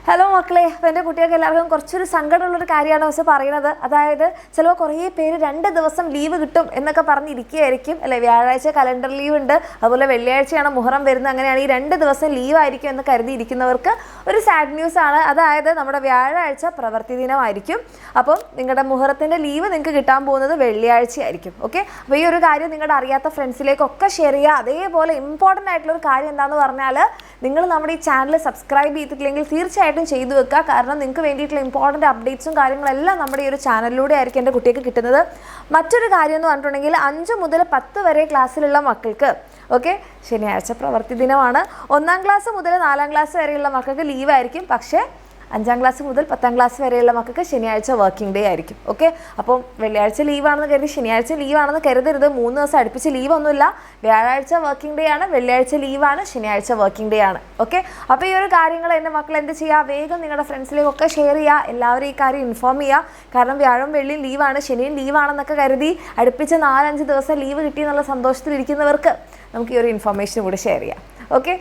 Hello മക്കളെ, അപ്പോൾ എൻ്റെ കുട്ടികൾക്ക് എല്ലാവർക്കും കുറച്ചൊരു സങ്കടമുള്ളൊരു കാര്യമാണ് പക്ഷെ പറയുന്നത്. അതായത് ചിലപ്പോൾ കുറേ പേര് 2 ദിവസം ലീവ് കിട്ടും എന്നൊക്കെ പറഞ്ഞിരിക്കുകയായിരിക്കും അല്ലേ. വ്യാഴാഴ്ച കലണ്ടർ ലീവ് ഉണ്ട്, അതുപോലെ വെള്ളിയാഴ്ചയാണ് മുഹറം വരുന്നത്. അങ്ങനെയാണ് ഈ 2 ദിവസം ലീവായിരിക്കും എന്ന് കരുതിയിരിക്കുന്നവർക്ക് ഒരു സാഡ് ന്യൂസ് ആണ്. അതായത് നമ്മുടെ വ്യാഴാഴ്ച പ്രവൃത്തി ദിനമായിരിക്കും. അപ്പം നിങ്ങളുടെ മുഹറത്തിൻ്റെ ലീവ് നിങ്ങൾക്ക് കിട്ടാൻ പോകുന്നത് വെള്ളിയാഴ്ച ആയിരിക്കും. ഓക്കെ, അപ്പോൾ ഈ ഒരു കാര്യം നിങ്ങളുടെ അറിയാത്ത ഫ്രണ്ട്സിലേക്കൊക്കെ ഷെയർ ചെയ്യുക. അതേപോലെ ഇമ്പോർട്ടൻ്റ് ആയിട്ടുള്ളൊരു കാര്യം എന്താണെന്ന് പറഞ്ഞാൽ, നിങ്ങൾ നമ്മുടെ ഈ ചാനൽ സബ്സ്ക്രൈബ് ചെയ്തിട്ടില്ലെങ്കിൽ തീർച്ചയായിട്ടും ചെയ്തു വെക്കുക. കാരണം നിങ്ങൾക്ക് വേണ്ടിയിട്ടുള്ള ഇമ്പോർട്ടൻ്റ് അപ്ഡേറ്റ്സും കാര്യങ്ങളെല്ലാം നമ്മുടെ ഈ ഒരു ചാനലിലൂടെ ആയിരിക്കും എൻ്റെ കുട്ടിക്ക് കിട്ടുന്നത്. മറ്റൊരു കാര്യം എന്ന് പറഞ്ഞിട്ടുണ്ടെങ്കിൽ 5 മുതൽ 10 വരെ ക്ലാസ്സിലുള്ള മക്കൾക്ക് ശനിയാഴ്ച പ്രവൃത്തി ദിനമാണ്. 1-ാം ക്ലാസ് മുതൽ 4-ാം ക്ലാസ് വരെയുള്ള മക്കൾക്ക് ലീവായിരിക്കും. പക്ഷേ 5-ാം ക്ലാസ് മുതൽ 10-ാം ക്ലാസ് വരെയുള്ള മക്കൾക്ക് ശനിയാഴ്ച വർക്കിംഗ് ഡേ ആയിരിക്കും. ഓക്കെ, അപ്പം വെള്ളിയാഴ്ച ലീവാണെന്ന് കരുതി ശനിയാഴ്ച ലീവാണെന്ന് കരുതരുത്. 3 ദിവസം അടുപ്പിച്ച് ലീവൊന്നുമില്ല. വ്യാഴാഴ്ച വർക്കിംഗ് ഡേ ആണ്, വെള്ളിയാഴ്ച ലീവാണ്, ശനിയാഴ്ച വർക്കിംഗ് ഡേ ആണ്. ഓക്കെ, അപ്പോൾ ഈ ഒരു കാര്യങ്ങൾ എൻ്റെ മക്കൾ എന്ത് ചെയ്യുക, വേഗം നിങ്ങളുടെ ഫ്രണ്ട്സിലേക്കൊക്കെ ഷെയർ ചെയ്യുക. എല്ലാവരും ഈ കാര്യം ഇൻഫോം ചെയ്യുക. കാരണം വ്യാഴം വെള്ളിയും ലീവാണ്, ശനിയും ലീവാണെന്നൊക്കെ കരുതി അടുപ്പിച്ച് 4-5 ദിവസം ലീവ് കിട്ടിയെന്നുള്ള സന്തോഷത്തിലിരിക്കുന്നവർക്ക് നമുക്ക് ഈ ഒരു ഇൻഫോർമേഷൻ കൂടി ഷെയർ ചെയ്യാം. ഓക്കെ.